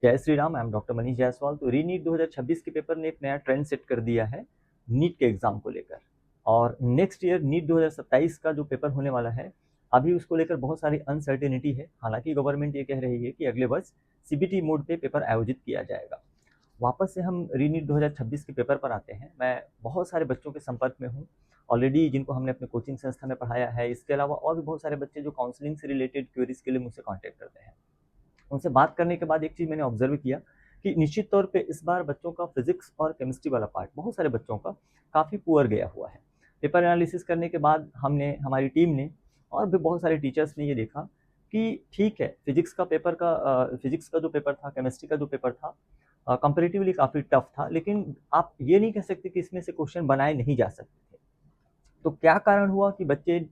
जय Shri Ram. I am doctor Manish Jaiswal. तो रीनीट 2026 के पेपर ने एक नया ट्रेंड सेट कर दिया है नीट के एग्जाम को लेकर। और नेक्स्ट ईयर नीट 2027 का जो पेपर होने वाला है, अभी उसको लेकर बहुत सारी अनसर्टेनिटी है। हालांकि गवर्नमेंट ये कह रही है कि अगले वर्ष सीबीटी मोड पे पेपर आयोजित किया जाएगा। वापस से हम रीनीट 2026 के पेपर पर आते हैं। मैं बहुत सारे बच्चों के संपर्क में हूँ ऑलरेडी, जिनको हमने अपने कोचिंग संस्था में पढ़ाया है। इसके अलावा और भी बहुत सारे बच्चे जो काउंसलिंग से रिलेटेड क्वेरीज के लिए मुझसे कॉन्टैक्ट करते हैं। उनसे बात करने के बाद एक चीज़ मैंने ऑब्जर्व किया कि निश्चित तौर पे इस बार बच्चों का फिजिक्स और केमिस्ट्री वाला पार्ट बहुत सारे बच्चों का काफ़ी पुअर गया हुआ है। पेपर एनालिसिस करने के बाद हमारी टीम ने और भी बहुत सारे टीचर्स ने ये देखा कि ठीक है, फिजिक्स का जो पेपर था, केमिस्ट्री का जो पेपर था, कंपेरेटिवली काफ़ी टफ था, लेकिन आप ये नहीं कह सकते कि इसमें से क्वेश्चन बनाए नहीं जा सकते थे। तो क्या कारण हुआ कि बच्चे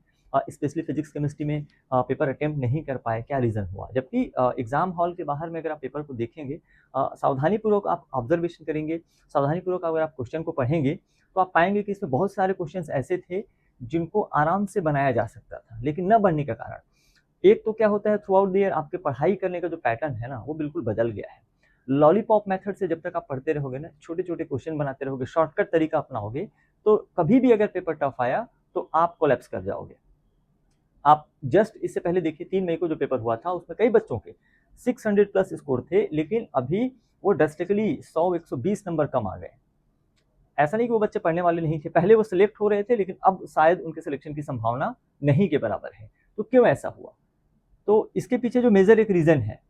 स्पेशली फिजिक्स केमिस्ट्री में पेपर अटेम्प्ट नहीं कर पाए? क्या रीज़न हुआ? जबकि एग्जाम हॉल के बाहर में अगर आप पेपर को देखेंगे, सावधानीपूर्वक आप ऑब्जर्वेशन करेंगे, सावधानीपूर्वक अगर आप क्वेश्चन को पढ़ेंगे, तो आप पाएंगे कि इसमें बहुत सारे क्वेश्चन ऐसे थे जिनको आराम से बनाया जा सकता था, लेकिन न बनने का कारण एक तो क्या होता है, थ्रू आउट द ईयर आपके पढ़ाई करने का जो पैटर्न है ना, वो बिल्कुल बदल गया है। लॉलीपॉप मेथड से जब तक आप पढ़ते रहोगे ना, छोटे छोटे क्वेश्चन बनाते रहोगे, शॉर्टकट तरीका अपनाओगे, तो कभी भी अगर पेपर टफ आया तो आप कोलैप्स कर जाओगे। आप जस्ट इससे पहले देखिए, 3 मई को जो पेपर हुआ था उसमें कई बच्चों के 600 प्लस स्कोर थे, लेकिन अभी वो ड्रास्टिकली 100-120 नंबर कम आ गए। ऐसा नहीं कि वो बच्चे पढ़ने वाले नहीं थे, पहले वो सिलेक्ट हो रहे थे, लेकिन अब शायद उनके सिलेक्शन की संभावना नहीं के बराबर है। तो क्यों ऐसा हुआ? तो इसके पीछे जो मेजर एक रीजन है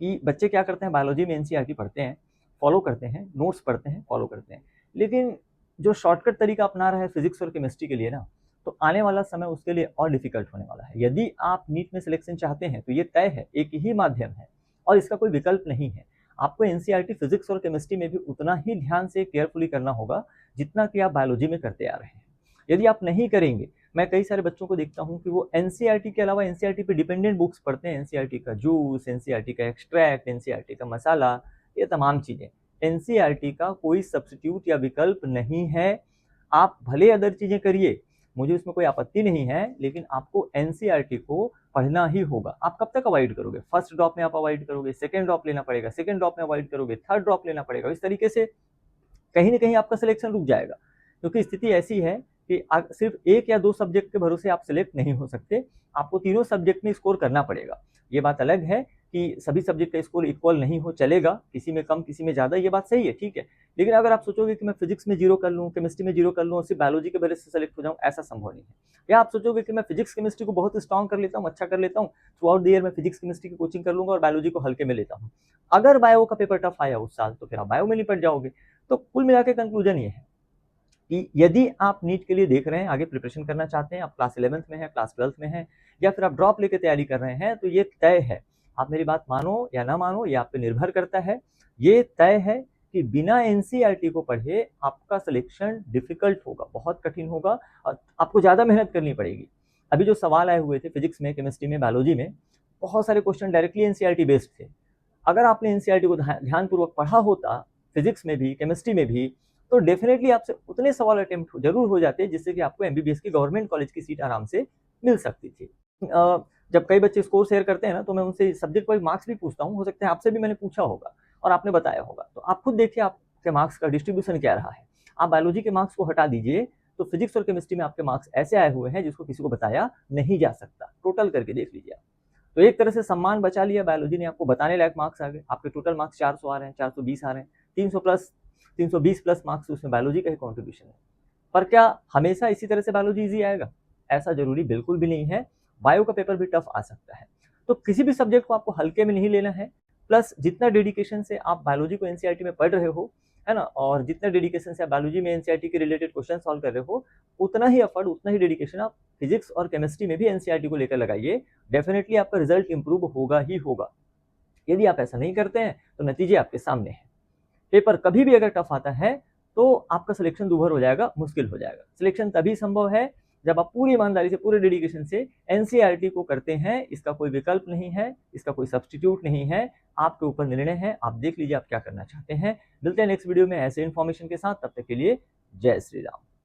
कि बच्चे क्या करते हैं, बायोलॉजी में एनसीईआरटी पढ़ते हैं, फॉलो करते हैं, नोट्स पढ़ते हैं, फॉलो करते हैं, लेकिन जो शॉर्टकट तरीका अपना रहा है फिजिक्स और केमिस्ट्री के लिए ना, तो आने वाला समय उसके लिए और डिफिकल्ट होने वाला है। यदि आप नीट में सिलेक्शन चाहते हैं तो ये तय है, एक ही माध्यम है और इसका कोई विकल्प नहीं है। आपको एनसीईआरटी फिजिक्स और केमिस्ट्री में भी उतना ही ध्यान से केयरफुली करना होगा जितना कि आप बायोलॉजी में करते आ रहे हैं। यदि आप नहीं करेंगे, मैं कई सारे बच्चों को देखता हूँ कि वो एनसीईआरटी के अलावा एनसीईआरटी पे डिपेंडेंट बुक्स पढ़ते हैं, एनसीईआरटी का जूस, एनसीईआरटी का एक्सट्रैक्ट, एनसीईआरटी का मसाला, ये तमाम चीज़ें। एनसीईआरटी का कोई सब्स्टिट्यूट या विकल्प नहीं है। आप भले अदर चीज़ें करिए, मुझे उसमें कोई आपत्ति नहीं है, लेकिन आपको एनसीईआरटी को पढ़ना ही होगा। आप कब तक अवॉइड करोगे? फर्स्ट ड्रॉप में आप अवॉइड करोगे, सेकंड ड्रॉप लेना पड़ेगा, सेकंड ड्रॉप में अवॉइड करोगे, थर्ड ड्रॉप लेना पड़ेगा। इस तरीके से कहीं ना कहीं आपका सिलेक्शन रुक जाएगा, क्योंकि स्थिति ऐसी है कि सिर्फ एक या दो सब्जेक्ट के भरोसे आप सिलेक्ट नहीं हो सकते, आपको तीनों सब्जेक्ट में स्कोर करना पड़ेगा। ये बात अलग है कि सभी सब्जेक्ट का स्कोर इक्वल नहीं हो, चलेगा, किसी में कम किसी में ज़्यादा, ये बात सही है, ठीक है। लेकिन अगर आप सोचोगे कि मैं फिजिक्स में 0 कर लूँ, केमिस्ट्री में 0 कर लूँ और सिर्फ बायोलॉजी के वजह से सेलेक्ट हो जाऊँ, ऐसा संभव नहीं है। या आप सोचोगे कि मैं फिजिक्स केमिस्ट्री को बहुत स्ट्रॉन्ग कर लेता हूँ, अच्छा कर लेता हूँ, थ्रू आउट द ईयर मैं फिजिक्स केमिस्ट्री की कोचिंग कर लूंगा और बायोलॉजी को हल्के में लेता हूँ। अगर बायो का पेपर टफ आया उस साल तो फिर आप बायो में निपट जाओगे। तो कुल मिला के कंक्लूजन ये है कि यदि आप नीट के लिए देख रहे हैं, आगे प्रिपरेशन करना चाहते हैं, आप क्लास 11th में हैं, क्लास 12th में हैं, या फिर आप ड्रॉप लेके तैयारी कर रहे हैं, तो ये तय है, आप मेरी बात मानो या ना मानो, ये आप पे निर्भर करता है। ये तय है कि बिना एनसीईआरटी को पढ़े आपका सिलेक्शन डिफिकल्ट होगा, बहुत कठिन होगा और आपको ज़्यादा मेहनत करनी पड़ेगी। अभी जो सवाल आए हुए थे फिजिक्स में, केमिस्ट्री में, बायोलॉजी में, बहुत सारे क्वेश्चन डायरेक्टली एनसीईआरटी बेस्ड थे। अगर आपने एनसीईआरटी को ध्यानपूर्वक पढ़ा होता, फिजिक्स में भी, केमिस्ट्री में भी, तो डेफिनेटली आपसे उतने सवाल अटेम्प्ट जरूर हो जाते जिससे कि आपको एमबीबीएस की गवर्नमेंट कॉलेज की सीट आराम से मिल सकती थी। जब कई बच्चे स्कोर शेयर करते हैं ना, तो मैं उनसे सब्जेक्ट वाइज मार्क्स भी पूछता हूँ, हो सकता है आपसे भी मैंने पूछा होगा और आपने बताया होगा। तो आप खुद देखिए आपके मार्क्स का डिस्ट्रीब्यूशन क्या रहा है। आप बायोलॉजी के मार्क्स को हटा दीजिए तो फिजिक्स और केमिस्ट्री में आपके मार्क्स ऐसे आए हुए हैं जिसको किसी को बताया नहीं जा सकता। टोटल करके देख लीजिए आप। तो एक तरह से सम्मान बचा लिया बायोलॉजी ने, आपको बताने लायक मार्क्स आ गए। आपके टोटल मार्क्स 400 आ रहे हैं, 420 आ रहे हैं, 320 प्लस मार्क्स उसमें बायोलॉजी का ही कॉन्ट्रीब्यूशन है। पर क्या हमेशा इसी तरह से बायोलॉजी ईजी आएगा? ऐसा जरूरी बिल्कुल भी नहीं है। बायो का पेपर भी टफ आ सकता है। तो किसी भी सब्जेक्ट को आपको हल्के में नहीं लेना है। प्लस जितना डेडिकेशन से आप बायोलॉजी को एनसीईआरटी में पढ़ रहे हो, है ना, और जितना डेडिकेशन से आप बायोलॉजी में एनसीईआरटी के रिलेटेड क्वेश्चन सॉल्व कर रहे हो, उतना ही एफर्ट, उतना ही डेडिकेशन आप फिजिक्स और केमिस्ट्री में भी एनसीईआरटी को लेकर लगाइए। डेफिनेटली आपका रिजल्ट इंप्रूव होगा ही होगा। यदि आप ऐसा नहीं करते हैं तो नतीजे आपके सामने हैं। पेपर कभी भी अगर टफ आता है तो आपका सिलेक्शन दूभर हो जाएगा, मुश्किल हो जाएगा। सिलेक्शन तभी संभव है जब आप पूरी ईमानदारी से, पूरे डेडिकेशन से एनसीईआरटी को करते हैं। इसका कोई विकल्प नहीं है, इसका कोई सब्स्टिट्यूट नहीं है, आपके ऊपर निर्णय है। आप देख लीजिए आप क्या करना चाहते हैं। मिलते हैं नेक्स्ट वीडियो में ऐसे इन्फॉर्मेशन के साथ, तब तक के लिए जय श्री राम।